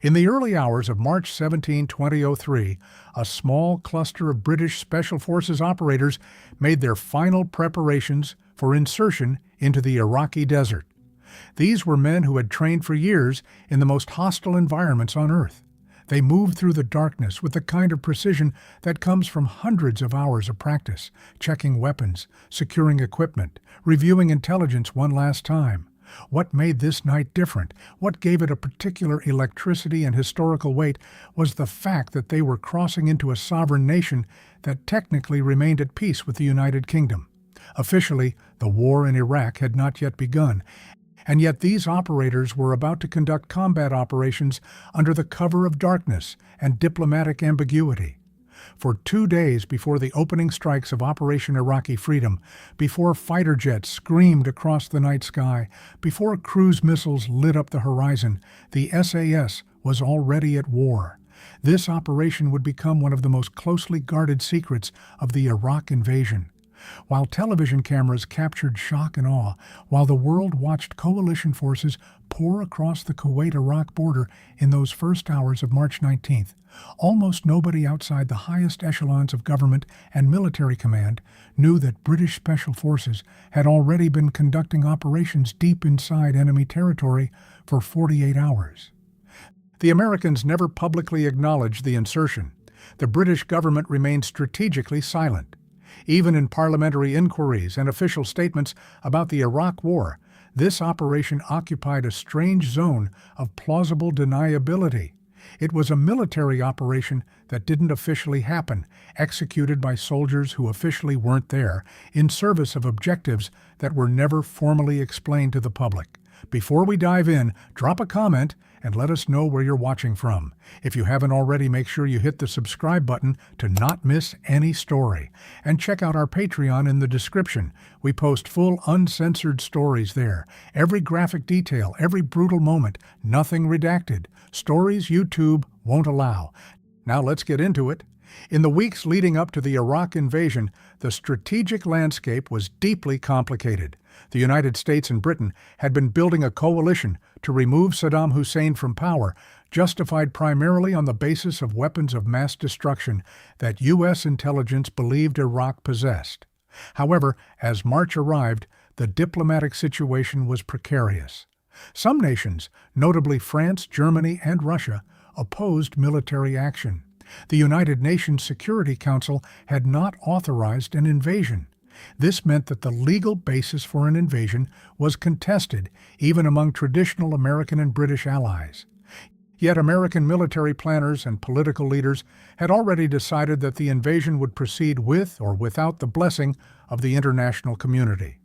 In the early hours of March 17, 2003, a small cluster of British Special Forces operators made their final preparations for insertion into the Iraqi desert. These were men who had trained for years in the most hostile environments on Earth. They moved through the darkness with the kind of precision that comes from hundreds of hours of practice, checking weapons, securing equipment, reviewing intelligence one last time. What made this night different, what gave it a particular electricity and historical weight, was the fact that they were crossing into a sovereign nation that technically remained at peace with the United Kingdom. Officially, the war in Iraq had not yet begun, and yet these operators were about to conduct combat operations under the cover of darkness and diplomatic ambiguity. For 2 days before the opening strikes of Operation Iraqi Freedom, before fighter jets screamed across the night sky, before cruise missiles lit up the horizon, the SAS was already at war. This operation would become one of the most closely guarded secrets of the Iraq invasion. While television cameras captured shock and awe, while the world watched coalition forces pour across the Kuwait-Iraq border in those first hours of March 19th, almost nobody outside the highest echelons of government and military command knew that British Special Forces had already been conducting operations deep inside enemy territory for 48 hours. The Americans never publicly acknowledged the insertion. The British government remained strategically silent. Even in parliamentary inquiries and official statements about the Iraq War, this operation occupied a strange zone of plausible deniability. It was a military operation that didn't officially happen, executed by soldiers who officially weren't there, in service of objectives that were never formally explained to the public. Before we dive in, drop a comment and let us know where you're watching from. If you haven't already, make sure you hit the subscribe button to not miss any story. And check out our Patreon in the description. We post full, uncensored stories there. Every graphic detail, every brutal moment, nothing redacted. Stories YouTube won't allow. Now let's get into it. In the weeks leading up to the Iraq invasion, the strategic landscape was deeply complicated. The United States and Britain had been building a coalition to remove Saddam Hussein from power, justified primarily on the basis of weapons of mass destruction that U.S. intelligence believed Iraq possessed. However, as March arrived, the diplomatic situation was precarious. Some nations, notably France, Germany, and Russia, opposed military action. The United Nations Security Council had not authorized an invasion. This meant that the legal basis for an invasion was contested, even among traditional American and British allies. Yet American military planners and political leaders had already decided that the invasion would proceed with or without the blessing of the international community.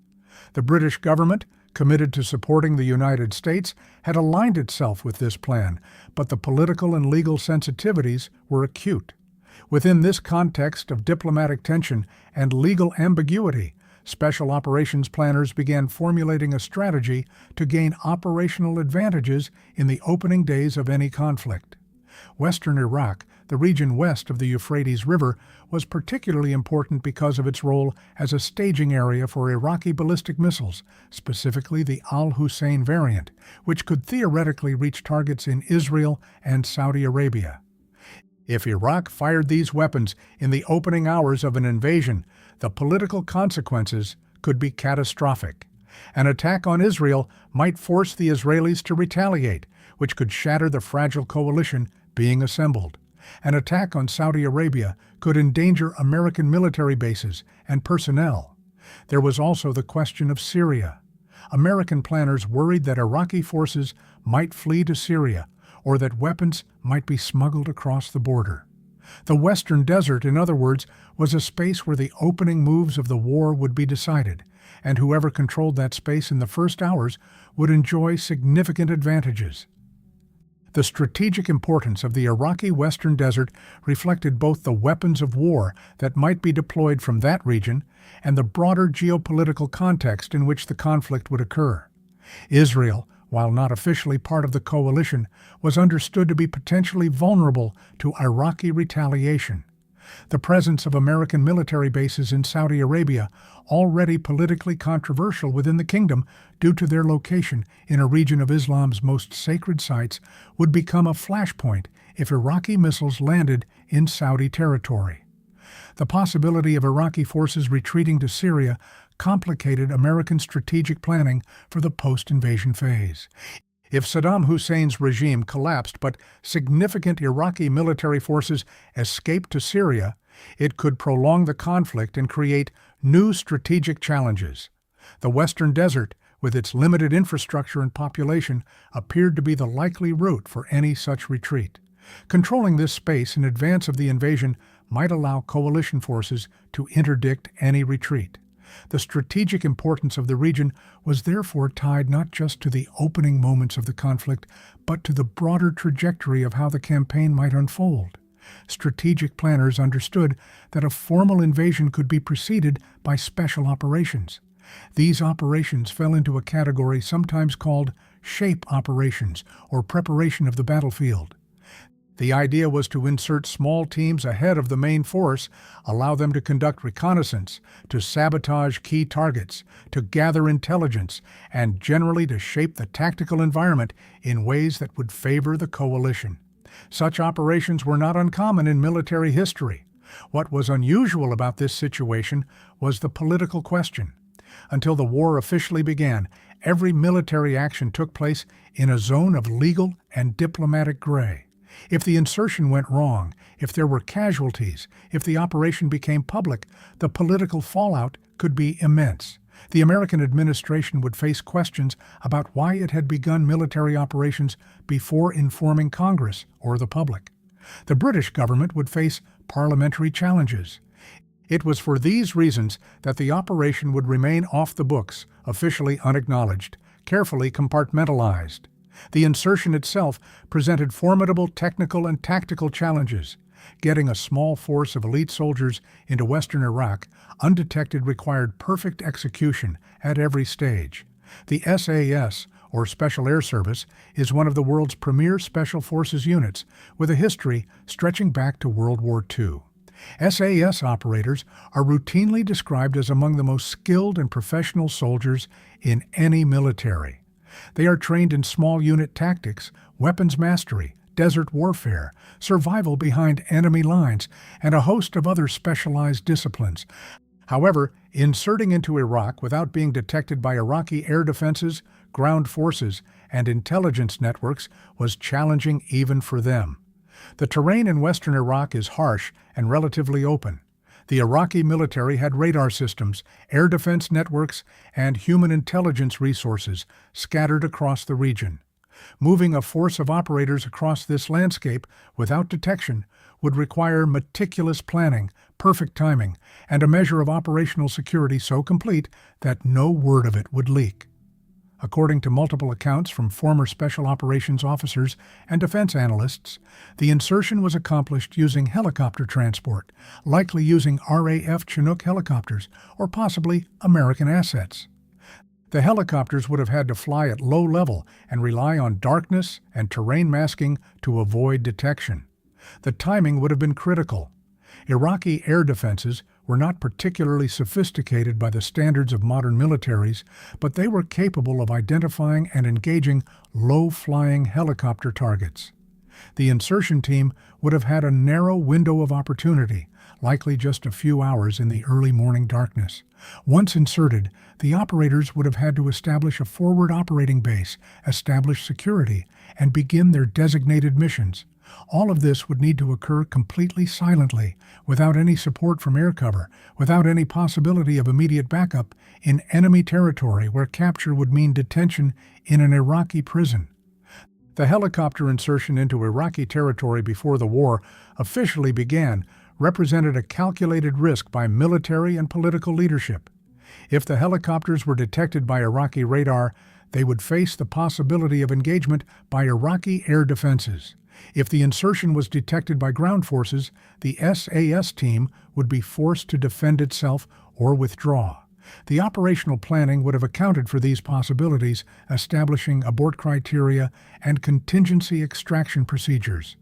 The British government, committed to supporting the United States, had aligned itself with this plan, but the political and legal sensitivities were acute. Within this context of diplomatic tension and legal ambiguity, special operations planners began formulating a strategy to gain operational advantages in the opening days of any conflict. Western Iraq, the region west of the Euphrates River, was particularly important because of its role as a staging area for Iraqi ballistic missiles, specifically the Al-Hussein variant, which could theoretically reach targets in Israel and Saudi Arabia. If Iraq fired these weapons in the opening hours of an invasion, the political consequences could be catastrophic. An attack on Israel might force the Israelis to retaliate, which could shatter the fragile coalition being assembled. An attack on Saudi Arabia could endanger American military bases and personnel. There was also the question of Syria. American planners worried that Iraqi forces might flee to Syria, or that weapons might be smuggled across the border. The Western Desert, in other words, was a space where the opening moves of the war would be decided, and whoever controlled that space in the first hours would enjoy significant advantages. The strategic importance of the Iraqi Western Desert reflected both the weapons of war that might be deployed from that region and the broader geopolitical context in which the conflict would occur. Israel, while not officially part of the coalition, was understood to be potentially vulnerable to Iraqi retaliation. The presence of American military bases in Saudi Arabia, already politically controversial within the kingdom due to their location in a region of Islam's most sacred sites, would become a flashpoint if Iraqi missiles landed in Saudi territory. The possibility of Iraqi forces retreating to Syria complicated American strategic planning for the post-invasion phase. If Saddam Hussein's regime collapsed but significant Iraqi military forces escaped to Syria, it could prolong the conflict and create new strategic challenges. The Western Desert, with its limited infrastructure and population, appeared to be the likely route for any such retreat. Controlling this space in advance of the invasion might allow coalition forces to interdict any retreat. The strategic importance of the region was therefore tied not just to the opening moments of the conflict, but to the broader trajectory of how the campaign might unfold. Strategic planners understood that a formal invasion could be preceded by special operations. These operations fell into a category sometimes called shape operations, or preparation of the battlefield. The idea was to insert small teams ahead of the main force, allow them to conduct reconnaissance, to sabotage key targets, to gather intelligence, and generally to shape the tactical environment in ways that would favor the coalition. Such operations were not uncommon in military history. What was unusual about this situation was the political question. Until the war officially began, every military action took place in a zone of legal and diplomatic gray. If the insertion went wrong, if there were casualties, if the operation became public, the political fallout could be immense. The American administration would face questions about why it had begun military operations before informing Congress or the public. The British government would face parliamentary challenges. It was for these reasons that the operation would remain off the books, officially unacknowledged, carefully compartmentalized. The insertion itself presented formidable technical and tactical challenges. Getting a small force of elite soldiers into western Iraq undetected required perfect execution at every stage. The SAS, or Special Air Service, is one of the world's premier special forces units, with a history stretching back to World War II. SAS operators are routinely described as among the most skilled and professional soldiers in any military. They are trained in small unit tactics, weapons mastery, desert warfare, survival behind enemy lines, and a host of other specialized disciplines. However, inserting into Iraq without being detected by Iraqi air defenses, ground forces, and intelligence networks was challenging even for them. The terrain in western Iraq is harsh and relatively open. The Iraqi military had radar systems, air defense networks, and human intelligence resources scattered across the region. Moving a force of operators across this landscape without detection would require meticulous planning, perfect timing, and a measure of operational security so complete that no word of it would leak. According to multiple accounts from former special operations officers and defense analysts, the insertion was accomplished using helicopter transport, likely using RAF Chinook helicopters, or possibly American assets. The helicopters would have had to fly at low level and rely on darkness and terrain masking to avoid detection. The timing would have been critical. Iraqi air defenses were not particularly sophisticated by the standards of modern militaries, but they were capable of identifying and engaging low-flying helicopter targets. The insertion team would have had a narrow window of opportunity, likely just a few hours in the early morning darkness. Once inserted, the operators would have had to establish a forward operating base, establish security, and begin their designated missions. All of this would need to occur completely silently, without any support from air cover, without any possibility of immediate backup, in enemy territory where capture would mean detention in an Iraqi prison. The helicopter insertion into Iraqi territory before the war officially began represented a calculated risk by military and political leadership. If the helicopters were detected by Iraqi radar, they would face the possibility of engagement by Iraqi air defenses. If the insertion was detected by ground forces, the SAS team would be forced to defend itself or withdraw. The operational planning would have accounted for these possibilities, establishing abort criteria and contingency extraction procedures.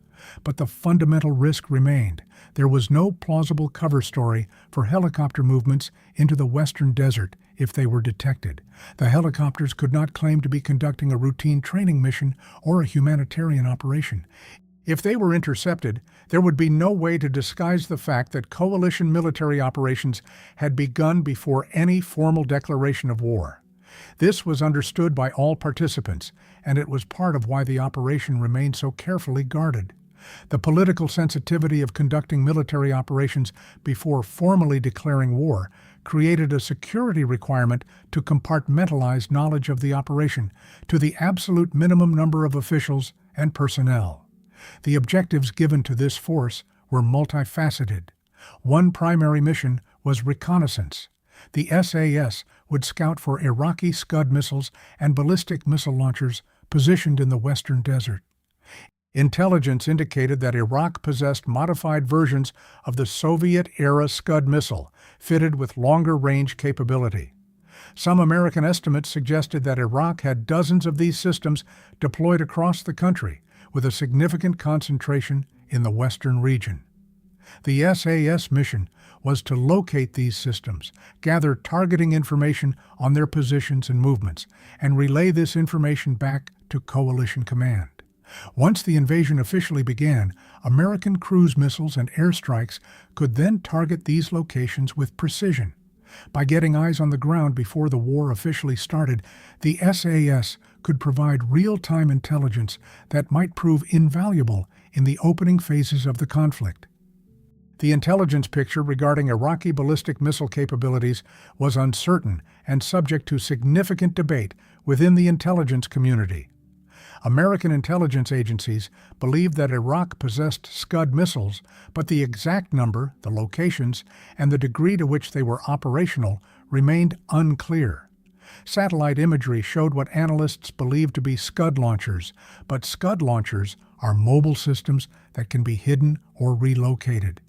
But the fundamental risk remained. There was no plausible cover story for helicopter movements into the western desert if they were detected. The helicopters could not claim to be conducting a routine training mission or a humanitarian operation. If they were intercepted, there would be no way to disguise the fact that coalition military operations had begun before any formal declaration of war. This was understood by all participants, and it was part of why the operation remained so carefully guarded. The political sensitivity of conducting military operations before formally declaring war created a security requirement to compartmentalize knowledge of the operation to the absolute minimum number of officials and personnel. The objectives given to this force were multifaceted. One primary mission was reconnaissance. The SAS would scout for Iraqi Scud missiles and ballistic missile launchers positioned in the western desert. Intelligence indicated that Iraq possessed modified versions of the Soviet-era Scud missile, fitted with longer-range capability. Some American estimates suggested that Iraq had dozens of these systems deployed across the country, with a significant concentration in the western region. The SAS mission was to locate these systems, gather targeting information on their positions and movements, and relay this information back to coalition command. Once the invasion officially began, American cruise missiles and airstrikes could then target these locations with precision. By getting eyes on the ground before the war officially started, the SAS could provide real-time intelligence that might prove invaluable in the opening phases of the conflict. The intelligence picture regarding Iraqi ballistic missile capabilities was uncertain and subject to significant debate within the intelligence community. American intelligence agencies believed that Iraq possessed Scud missiles, but the exact number, the locations, and the degree to which they were operational remained unclear. Satellite imagery showed what analysts believed to be Scud launchers, but Scud launchers are mobile systems that can be hidden or relocated.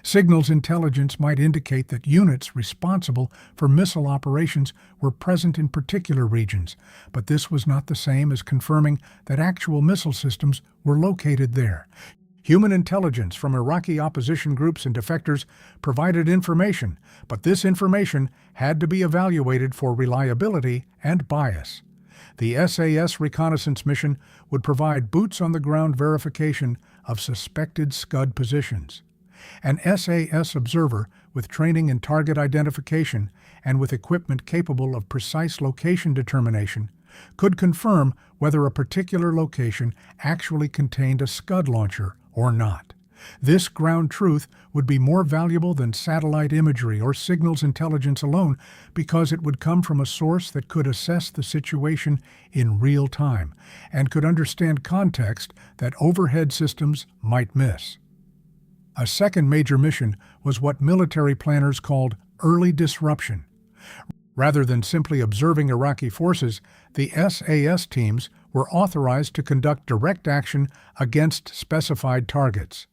Signals intelligence might indicate that units responsible for missile operations were present in particular regions, but this was not the same as confirming that actual missile systems were located there. Human intelligence from Iraqi opposition groups and defectors provided information, but this information had to be evaluated for reliability and bias. The SAS reconnaissance mission would provide boots-on-the-ground verification of suspected Scud positions. An SAS observer with training in target identification and with equipment capable of precise location determination could confirm whether a particular location actually contained a Scud launcher or not. This ground truth would be more valuable than satellite imagery or signals intelligence alone because it would come from a source that could assess the situation in real time and could understand context that overhead systems might miss. A second major mission was what military planners called early disruption. Rather than simply observing Iraqi forces, the SAS teams were authorized to conduct direct action against specified targets.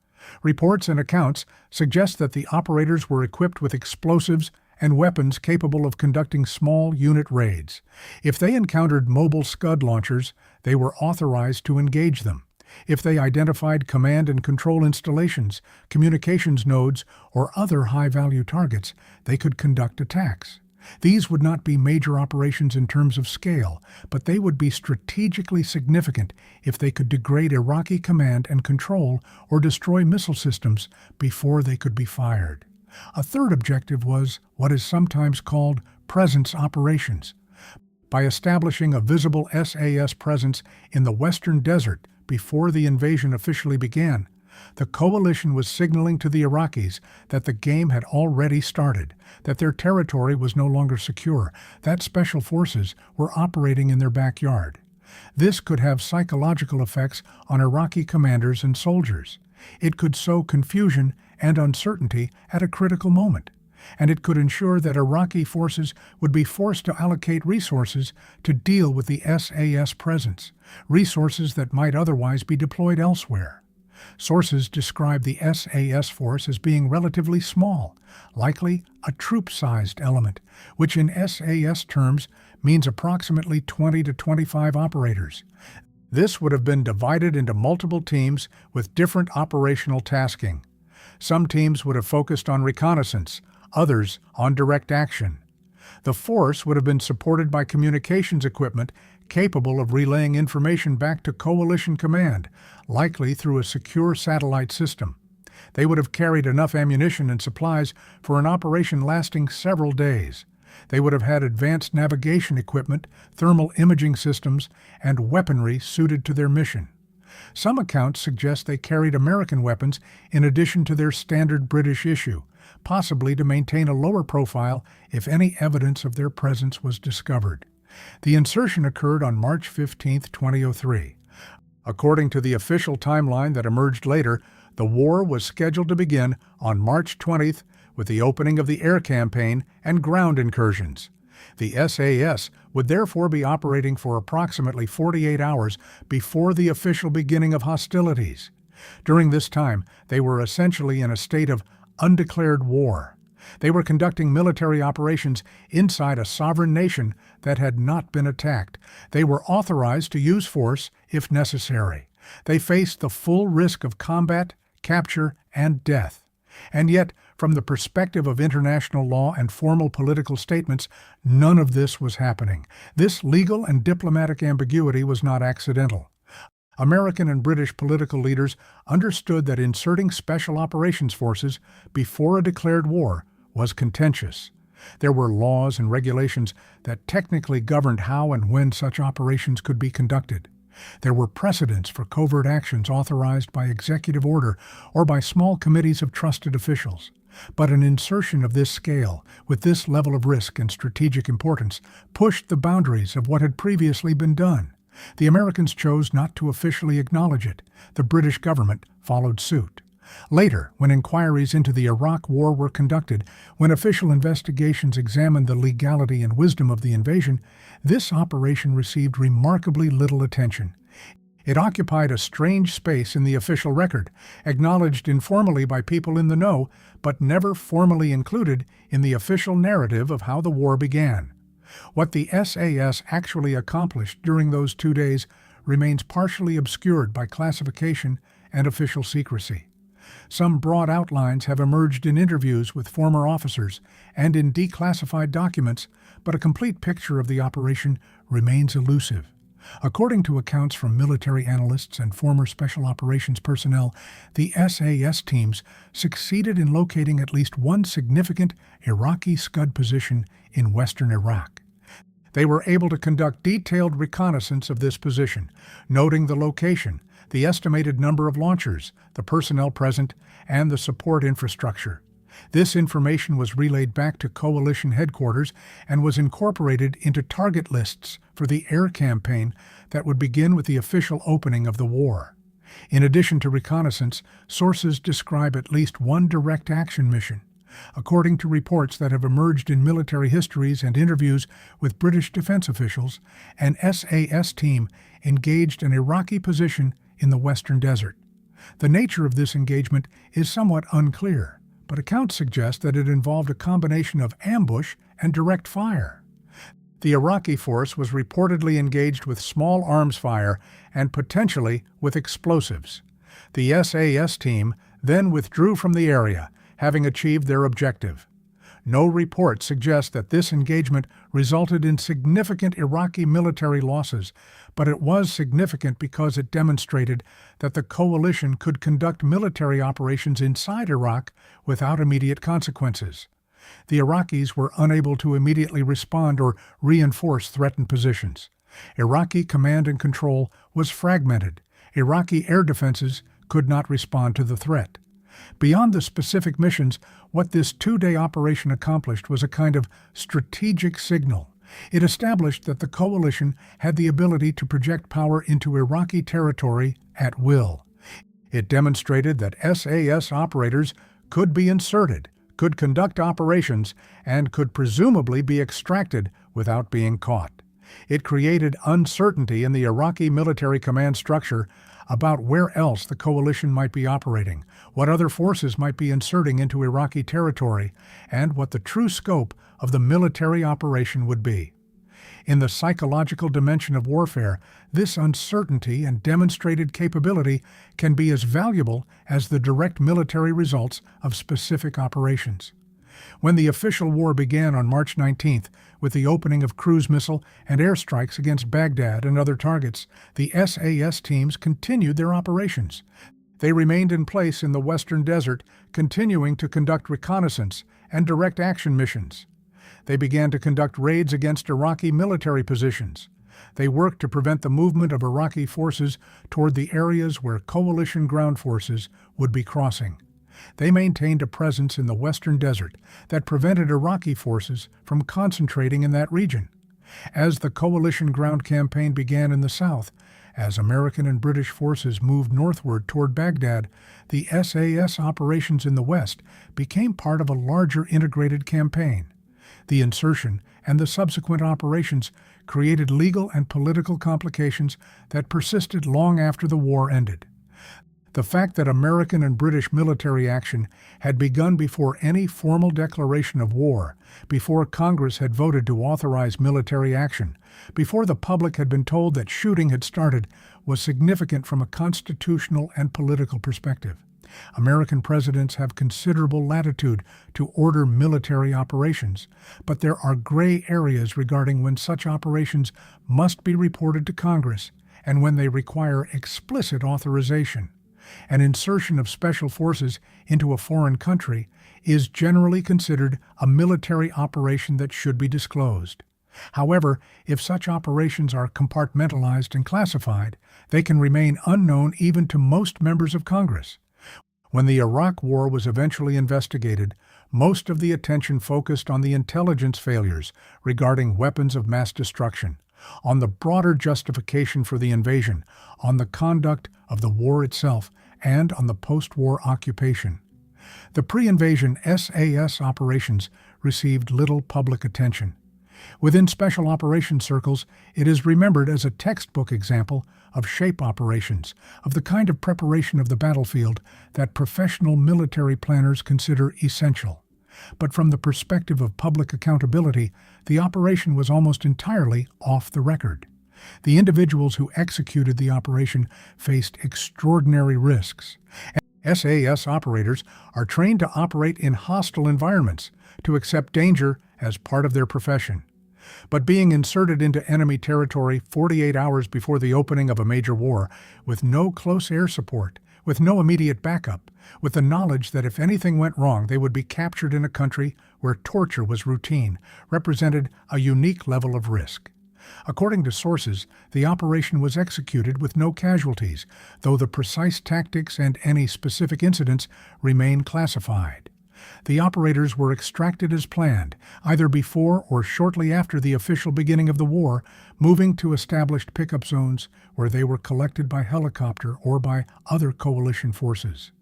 Reports and accounts suggest that the operators were equipped with explosives and weapons capable of conducting small unit raids. If they encountered mobile Scud launchers, they were authorized to engage them. If they identified command and control installations, communications nodes, or other high-value targets, they could conduct attacks. These would not be major operations in terms of scale, but they would be strategically significant if they could degrade Iraqi command and control or destroy missile systems before they could be fired. A third objective was what is sometimes called presence operations. By establishing a visible SAS presence in the western desert before the invasion officially began, the coalition was signaling to the Iraqis that the game had already started, that their territory was no longer secure, that special forces were operating in their backyard. This could have psychological effects on Iraqi commanders and soldiers. It could sow confusion and uncertainty at a critical moment, and it could ensure that Iraqi forces would be forced to allocate resources to deal with the SAS presence, resources that might otherwise be deployed elsewhere. Sources describe the SAS force as being relatively small, likely a troop-sized element, which in SAS terms means approximately 20 to 25 operators. This would have been divided into multiple teams with different operational tasking. Some teams would have focused on reconnaissance, others on direct action. The force would have been supported by communications equipment capable of relaying information back to coalition command, likely through a secure satellite system. They would have carried enough ammunition and supplies for an operation lasting several days. They would have had advanced navigation equipment, thermal imaging systems, and weaponry suited to their mission. Some accounts suggest they carried American weapons in addition to their standard British issue, possibly to maintain a lower profile if any evidence of their presence was discovered. The insertion occurred on March 15, 2003. According to the official timeline that emerged later, the war was scheduled to begin on March 20th with the opening of the air campaign and ground incursions. The SAS would therefore be operating for approximately 48 hours before the official beginning of hostilities. During this time, they were essentially in a state of undeclared war. They were conducting military operations inside a sovereign nation that had not been attacked. They were authorized to use force if necessary. They faced the full risk of combat, capture, and death. And yet, from the perspective of international law and formal political statements, none of this was happening. This legal and diplomatic ambiguity was not accidental. American and British political leaders understood that inserting special operations forces before a declared war was contentious. There were laws and regulations that technically governed how and when such operations could be conducted. There were precedents for covert actions authorized by executive order or by small committees of trusted officials. But an insertion of this scale, with this level of risk and strategic importance, pushed the boundaries of what had previously been done. The Americans chose not to officially acknowledge it. The British government followed suit. Later, when inquiries into the Iraq War were conducted, when official investigations examined the legality and wisdom of the invasion, this operation received remarkably little attention. It occupied a strange space in the official record, acknowledged informally by people in the know, but never formally included in the official narrative of how the war began. What the SAS actually accomplished during those 2 days remains partially obscured by classification and official secrecy. Some broad outlines have emerged in interviews with former officers and in declassified documents, but a complete picture of the operation remains elusive. According to accounts from military analysts and former special operations personnel, the SAS teams succeeded in locating at least one significant Iraqi Scud position in western Iraq. They were able to conduct detailed reconnaissance of this position, noting the location, the estimated number of launchers, the personnel present, and the support infrastructure. This information was relayed back to coalition headquarters and was incorporated into target lists for the air campaign that would begin with the official opening of the war. In addition to reconnaissance, sources describe at least one direct action mission. According to reports that have emerged in military histories and interviews with British defense officials, an SAS team engaged an Iraqi position in the western desert. The nature of this engagement is somewhat unclear, but accounts suggest that it involved a combination of ambush and direct fire. The Iraqi force was reportedly engaged with small arms fire and potentially with explosives. The SAS team then withdrew from the area, having achieved their objective. No report suggests that this engagement resulted in significant Iraqi military losses, but it was significant because it demonstrated that the coalition could conduct military operations inside Iraq without immediate consequences. The Iraqis were unable to immediately respond or reinforce threatened positions. Iraqi command and control was fragmented. Iraqi air defenses could not respond to the threat. Beyond the specific missions, what this 2-day operation accomplished was a kind of strategic signal. It established that the coalition had the ability to project power into Iraqi territory at will. It demonstrated that SAS operators could be inserted, could conduct operations, and could presumably be extracted without being caught. It created uncertainty in the Iraqi military command structure about where else the coalition might be operating, what other forces might be inserting into Iraqi territory, and what the true scope of the military operation would be. In the psychological dimension of warfare, this uncertainty and demonstrated capability can be as valuable as the direct military results of specific operations. When the official war began on March 19th, with the opening of cruise missile and airstrikes against Baghdad and other targets, the SAS teams continued their operations. They remained in place in the Western Desert, continuing to conduct reconnaissance and direct action missions. They began to conduct raids against Iraqi military positions. They worked to prevent the movement of Iraqi forces toward the areas where coalition ground forces would be crossing. They maintained a presence in the Western Desert that prevented Iraqi forces from concentrating in that region. As the coalition ground campaign began in the south, as American and British forces moved northward toward Baghdad, the SAS operations in the west became part of a larger integrated campaign. The insertion and the subsequent operations created legal and political complications that persisted long after the war ended. The fact that American and British military action had begun before any formal declaration of war, before Congress had voted to authorize military action, before the public had been told that shooting had started, was significant from a constitutional and political perspective. American presidents have considerable latitude to order military operations, but there are gray areas regarding when such operations must be reported to Congress and when they require explicit authorization. An insertion of special forces into a foreign country is generally considered a military operation that should be disclosed. However, if such operations are compartmentalized and classified, they can remain unknown even to most members of Congress. When the Iraq War was eventually investigated, most of the attention focused on the intelligence failures regarding weapons of mass destruction, on the broader justification for the invasion, on the conduct of the war itself, and on the post-war occupation. The pre-invasion SAS operations received little public attention. Within special operations circles, it is remembered as a textbook example of shape operations, of the kind of preparation of the battlefield that professional military planners consider essential. But from the perspective of public accountability, the operation was almost entirely off the record. The individuals who executed the operation faced extraordinary risks. SAS operators are trained to operate in hostile environments, to accept danger as part of their profession. But being inserted into enemy territory 48 hours before the opening of a major war, with no close air support, with no immediate backup, with the knowledge that if anything went wrong they would be captured in a country where torture was routine, represented a unique level of risk. According to sources, the operation was executed with no casualties, though the precise tactics and any specific incidents remain classified. The operators were extracted as planned, either before or shortly after the official beginning of the war, moving to established pickup zones where they were collected by helicopter or by other coalition forces.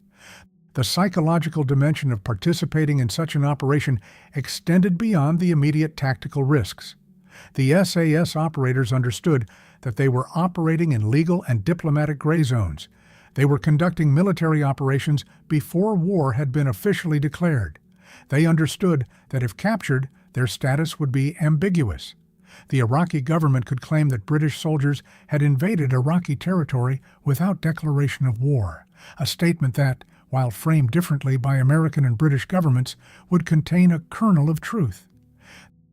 The psychological dimension of participating in such an operation extended beyond the immediate tactical risks. The SAS operators understood that they were operating in legal and diplomatic gray zones. They were conducting military operations before war had been officially declared. They understood that if captured, their status would be ambiguous. The Iraqi government could claim that British soldiers had invaded Iraqi territory without declaration of war, a statement that, while framed differently by American and British governments, would contain a kernel of truth.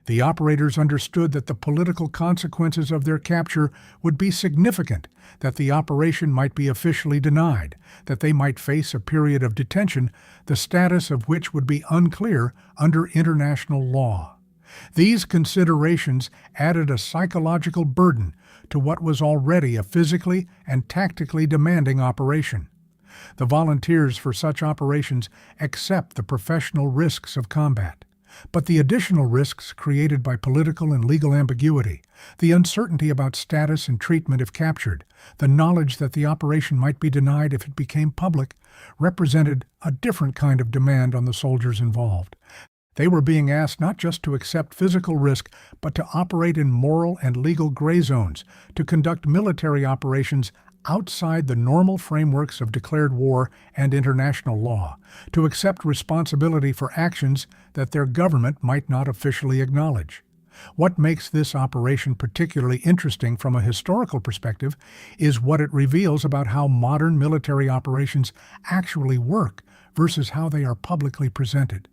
The operators understood that the political consequences of their capture would be significant, that the operation might be officially denied, that they might face a period of detention, the status of which would be unclear under international law. These considerations added a psychological burden to what was already a physically and tactically demanding operation. The volunteers for such operations accept the professional risks of combat. But the additional risks created by political and legal ambiguity, the uncertainty about status and treatment if captured, the knowledge that the operation might be denied if it became public, represented a different kind of demand on the soldiers involved. They were being asked not just to accept physical risk, but to operate in moral and legal gray zones, to conduct military operations outside the normal frameworks of declared war and international law, to accept responsibility for actions that their government might not officially acknowledge. What makes this operation particularly interesting from a historical perspective is what it reveals about how modern military operations actually work versus how they are publicly presented.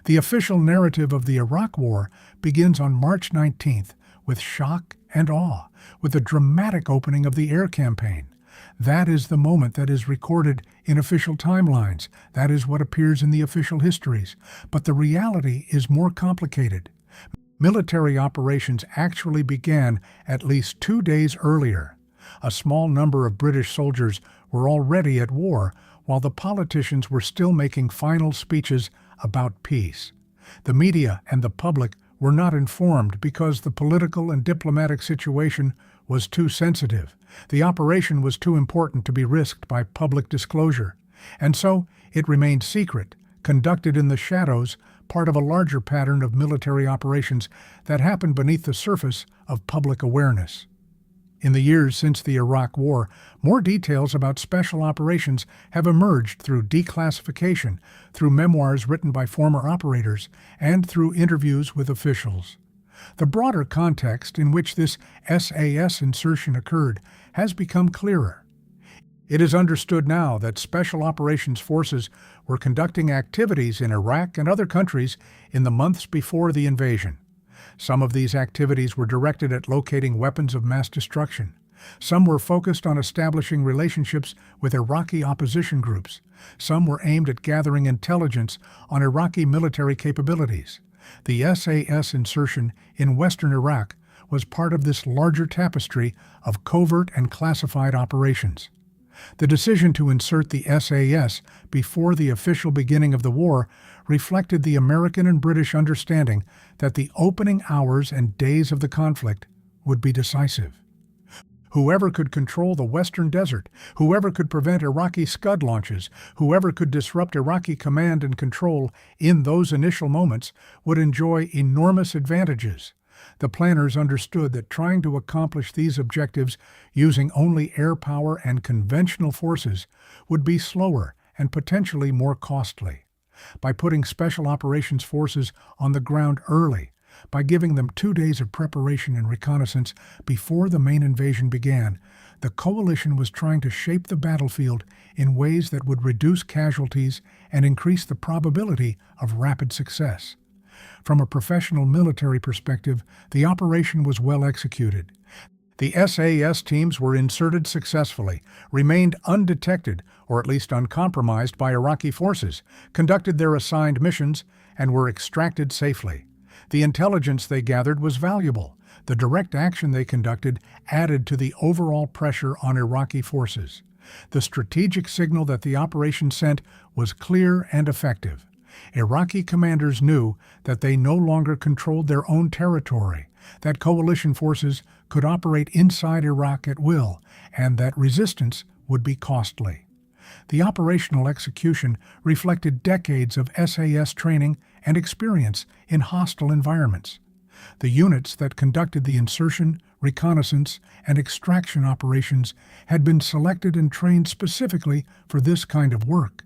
The official narrative of the Iraq War begins on March 19th with shock and awe, with the dramatic opening of the air campaign. That is the moment that is recorded in official timelines. That is what appears in the official histories. But the reality is more complicated. Military operations actually began at least 2 days earlier. A small number of British soldiers were already at war, while the politicians were still making final speeches about peace. The media and the public were not informed because the political and diplomatic situation was too sensitive. The operation was too important to be risked by public disclosure. And so it remained secret, conducted in the shadows, part of a larger pattern of military operations that happened beneath the surface of public awareness. In the years since the Iraq War, more details about special operations have emerged through declassification, through memoirs written by former operators, and through interviews with officials. The broader context in which this SAS insertion occurred has become clearer. It is understood now that Special Operations Forces were conducting activities in Iraq and other countries in the months before the invasion. Some of these activities were directed at locating weapons of mass destruction. Some were focused on establishing relationships with Iraqi opposition groups. Some were aimed at gathering intelligence on Iraqi military capabilities. The SAS insertion in western Iraq was part of this larger tapestry of covert and classified operations. The decision to insert the SAS before the official beginning of the war reflected the American and British understanding that the opening hours and days of the conflict would be decisive. Whoever could control the western desert, whoever could prevent Iraqi Scud launches, whoever could disrupt Iraqi command and control in those initial moments would enjoy enormous advantages. The planners understood that trying to accomplish these objectives using only air power and conventional forces would be slower and potentially more costly. By putting Special Operations Forces on the ground early, by giving them 2 days of preparation and reconnaissance before the main invasion began, the coalition was trying to shape the battlefield in ways that would reduce casualties and increase the probability of rapid success. From a professional military perspective, the operation was well executed. The SAS teams were inserted successfully, remained undetected, or at least uncompromised by Iraqi forces, conducted their assigned missions, and were extracted safely. The intelligence they gathered was valuable. The direct action they conducted added to the overall pressure on Iraqi forces. The strategic signal that the operation sent was clear and effective. Iraqi commanders knew that they no longer controlled their own territory, that coalition forces could operate inside Iraq at will, and that resistance would be costly. The operational execution reflected decades of SAS training and experience in hostile environments. The units that conducted the insertion, reconnaissance, and extraction operations had been selected and trained specifically for this kind of work.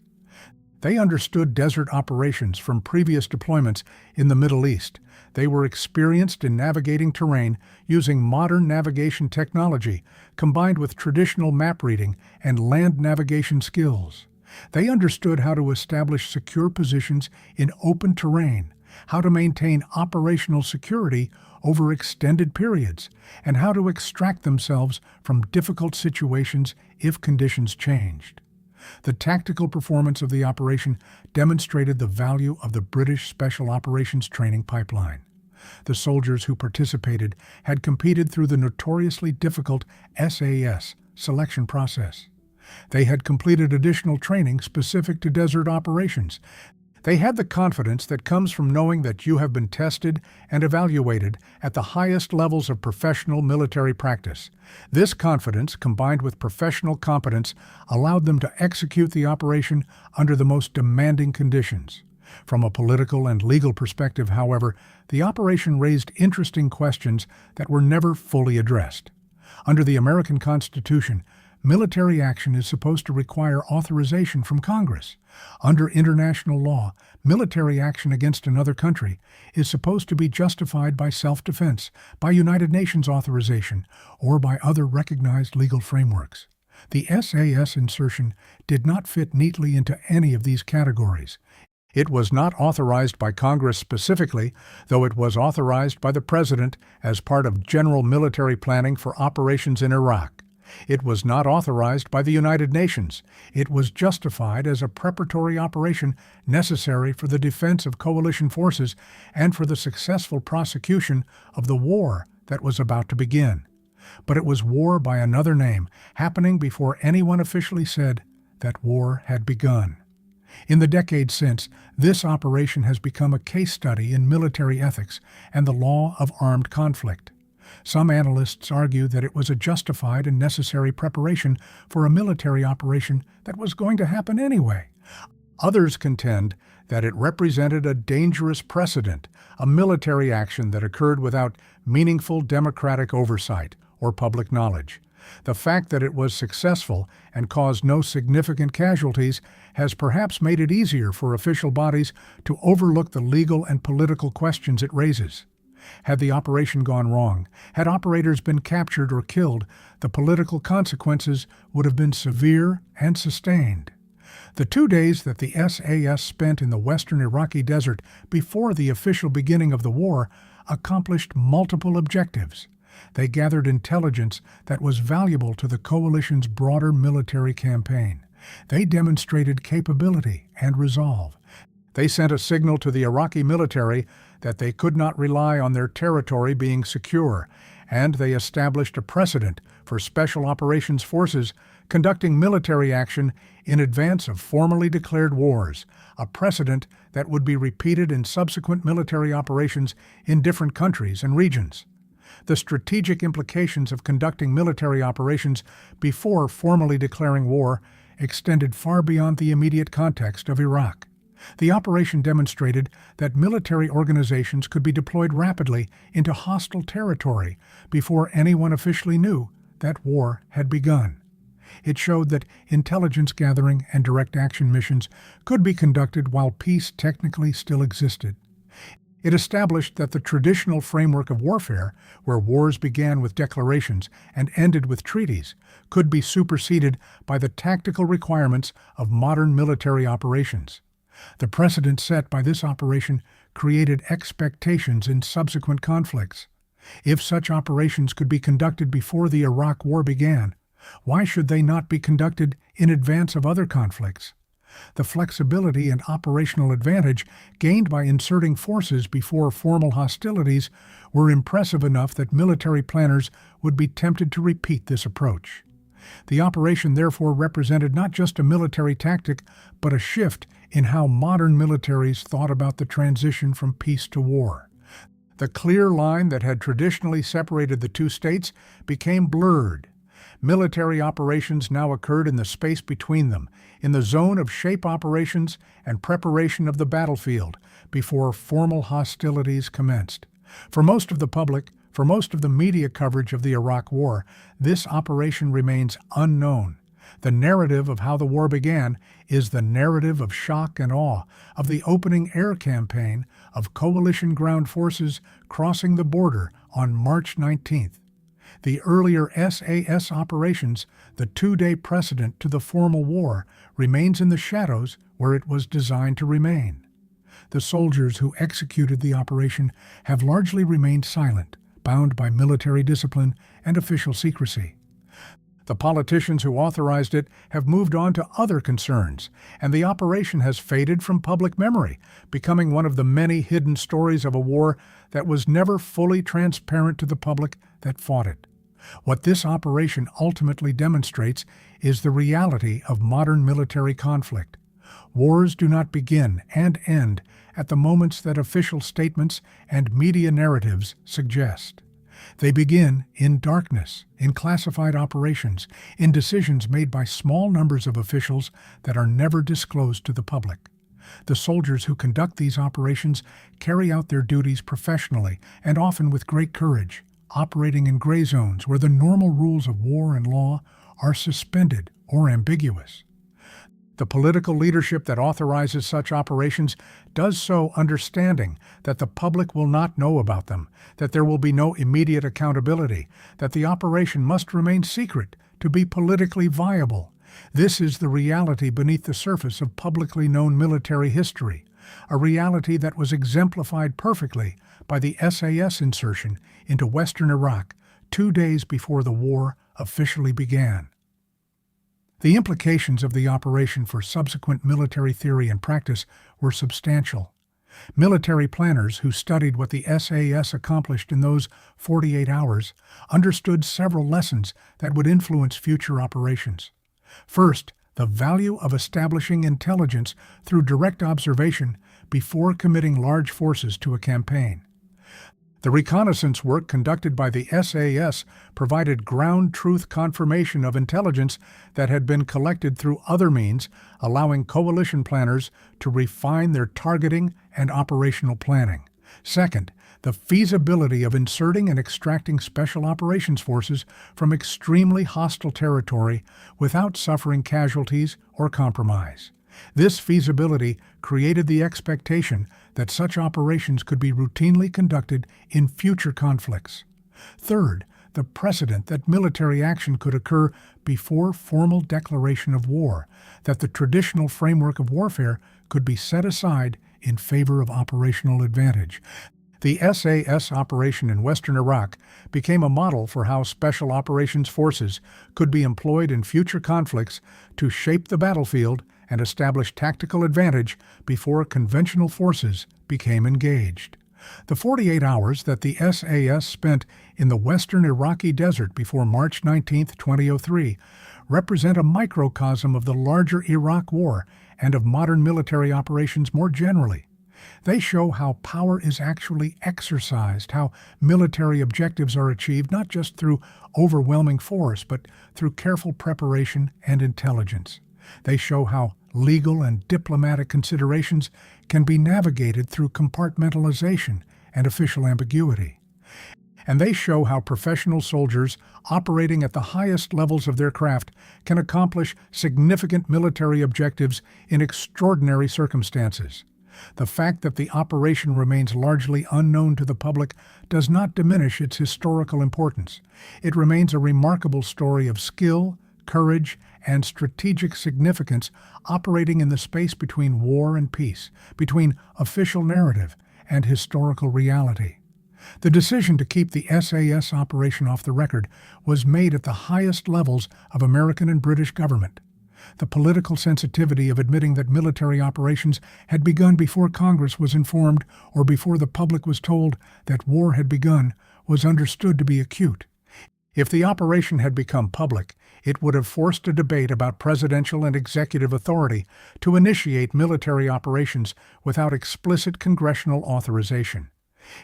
They understood desert operations from previous deployments in the Middle East. They were experienced in navigating terrain using modern navigation technology combined with traditional map reading and land navigation skills. They understood how to establish secure positions in open terrain, how to maintain operational security over extended periods, and how to extract themselves from difficult situations if conditions changed. The tactical performance of the operation demonstrated the value of the British Special Operations training pipeline. The soldiers who participated had competed through the notoriously difficult SAS selection process. They had completed additional training specific to desert operations. They had the confidence that comes from knowing that you have been tested and evaluated at the highest levels of professional military practice. This confidence, combined with professional competence, allowed them to execute the operation under the most demanding conditions. From a political and legal perspective, however, the operation raised interesting questions that were never fully addressed. Under the American Constitution, military action is supposed to require authorization from Congress. Under international law, military action against another country is supposed to be justified by self-defense, by United Nations authorization, or by other recognized legal frameworks. The SAS insertion did not fit neatly into any of these categories. It was not authorized by Congress specifically, though it was authorized by the President as part of general military planning for operations in Iraq. It was not authorized by the United Nations. It was justified as a preparatory operation necessary for the defense of coalition forces and for the successful prosecution of the war that was about to begin. But it was war by another name, happening before anyone officially said that war had begun. In the decades since, this operation has become a case study in military ethics and the law of armed conflict. Some analysts argue that it was a justified and necessary preparation for a military operation that was going to happen anyway. Others contend that it represented a dangerous precedent, a military action that occurred without meaningful democratic oversight or public knowledge. The fact that it was successful and caused no significant casualties has perhaps made it easier for official bodies to overlook the legal and political questions it raises. Had the operation gone wrong, had operators been captured or killed, the political consequences would have been severe and sustained. The 2 days that the SAS spent in the western Iraqi desert before the official beginning of the war accomplished multiple objectives. They gathered intelligence that was valuable to the coalition's broader military campaign. They demonstrated capability and resolve. They sent a signal to the Iraqi military that they could not rely on their territory being secure, and they established a precedent for special operations forces conducting military action in advance of formally declared wars, a precedent that would be repeated in subsequent military operations in different countries and regions. The strategic implications of conducting military operations before formally declaring war extended far beyond the immediate context of Iraq. The operation demonstrated that military organizations could be deployed rapidly into hostile territory before anyone officially knew that war had begun. It showed that intelligence gathering and direct action missions could be conducted while peace technically still existed. It established that the traditional framework of warfare, where wars began with declarations and ended with treaties, could be superseded by the tactical requirements of modern military operations. The precedent set by this operation created expectations in subsequent conflicts. If such operations could be conducted before the Iraq War began, why should they not be conducted in advance of other conflicts? The flexibility and operational advantage gained by inserting forces before formal hostilities were impressive enough that military planners would be tempted to repeat this approach. The operation therefore represented not just a military tactic, but a shift in how modern militaries thought about the transition from peace to war. The clear line that had traditionally separated the two states became blurred. Military operations now occurred in the space between them, in the zone of shape operations and preparation of the battlefield, before formal hostilities commenced. For most of the public, for most of the media coverage of the Iraq War, this operation remains unknown. The narrative of how the war began is the narrative of shock and awe, of the opening air campaign of coalition ground forces crossing the border on March 19th. The earlier SAS operations, the 2-day precedent to the formal war, remains in the shadows where it was designed to remain. The soldiers who executed the operation have largely remained silent, bound by military discipline and official secrecy. The politicians who authorized it have moved on to other concerns, and the operation has faded from public memory, becoming one of the many hidden stories of a war that was never fully transparent to the public that fought it. What this operation ultimately demonstrates is the reality of modern military conflict. Wars do not begin and end at the moments that official statements and media narratives suggest. They begin in darkness, in classified operations, in decisions made by small numbers of officials that are never disclosed to the public. The soldiers who conduct these operations carry out their duties professionally and often with great courage, operating in gray zones where the normal rules of war and law are suspended or ambiguous. The political leadership that authorizes such operations does so understanding that the public will not know about them, that there will be no immediate accountability, that the operation must remain secret to be politically viable. This is the reality beneath the surface of publicly known military history, a reality that was exemplified perfectly by the SAS insertion into western Iraq 2 days before the war officially began. The implications of the operation for subsequent military theory and practice were substantial. Military planners who studied what the SAS accomplished in those 48 hours understood several lessons that would influence future operations. First, the value of establishing intelligence through direct observation before committing large forces to a campaign. The reconnaissance work conducted by the SAS provided ground truth confirmation of intelligence that had been collected through other means, allowing coalition planners to refine their targeting and operational planning. Second, the feasibility of inserting and extracting special operations forces from extremely hostile territory without suffering casualties or compromise. This feasibility created the expectation that such operations could be routinely conducted in future conflicts. Third, the precedent that military action could occur before formal declaration of war, that the traditional framework of warfare could be set aside in favor of operational advantage. The SAS operation in western Iraq became a model for how special operations forces could be employed in future conflicts to shape the battlefield and establish tactical advantage before conventional forces became engaged. The 48 hours that the SAS spent in the western Iraqi desert before March 19, 2003, represent a microcosm of the larger Iraq War and of modern military operations more generally. They show how power is actually exercised, how military objectives are achieved not just through overwhelming force, but through careful preparation and intelligence. They show how legal and diplomatic considerations can be navigated through compartmentalization and official ambiguity. And they show how professional soldiers operating at the highest levels of their craft can accomplish significant military objectives in extraordinary circumstances. The fact that the operation remains largely unknown to the public does not diminish its historical importance. It remains a remarkable story of skill, courage, and strategic significance operating in the space between war and peace, between official narrative and historical reality. The decision to keep the SAS operation off the record was made at the highest levels of American and British government. The political sensitivity of admitting that military operations had begun before Congress was informed or before the public was told that war had begun was understood to be acute. If the operation had become public, it would have forced a debate about presidential and executive authority to initiate military operations without explicit congressional authorization.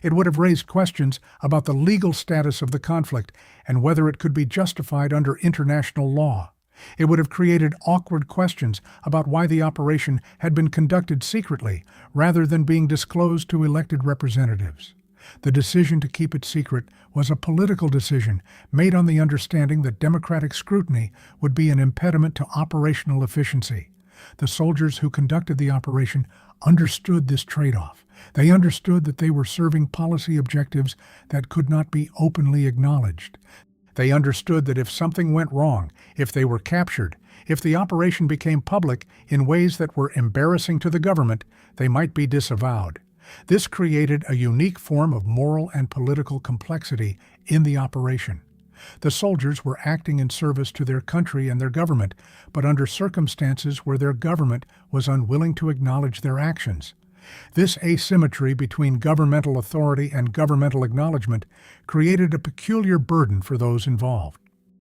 It would have raised questions about the legal status of the conflict and whether it could be justified under international law. It would have created awkward questions about why the operation had been conducted secretly rather than being disclosed to elected representatives. The decision to keep it secret was a political decision made on the understanding that democratic scrutiny would be an impediment to operational efficiency. The soldiers who conducted the operation understood this trade-off. They understood that they were serving policy objectives that could not be openly acknowledged. They understood that if something went wrong, if they were captured, if the operation became public in ways that were embarrassing to the government, they might be disavowed. This created a unique form of moral and political complexity in the operation. The soldiers were acting in service to their country and their government, but under circumstances where their government was unwilling to acknowledge their actions. This asymmetry between governmental authority and governmental acknowledgement created a peculiar burden for those involved.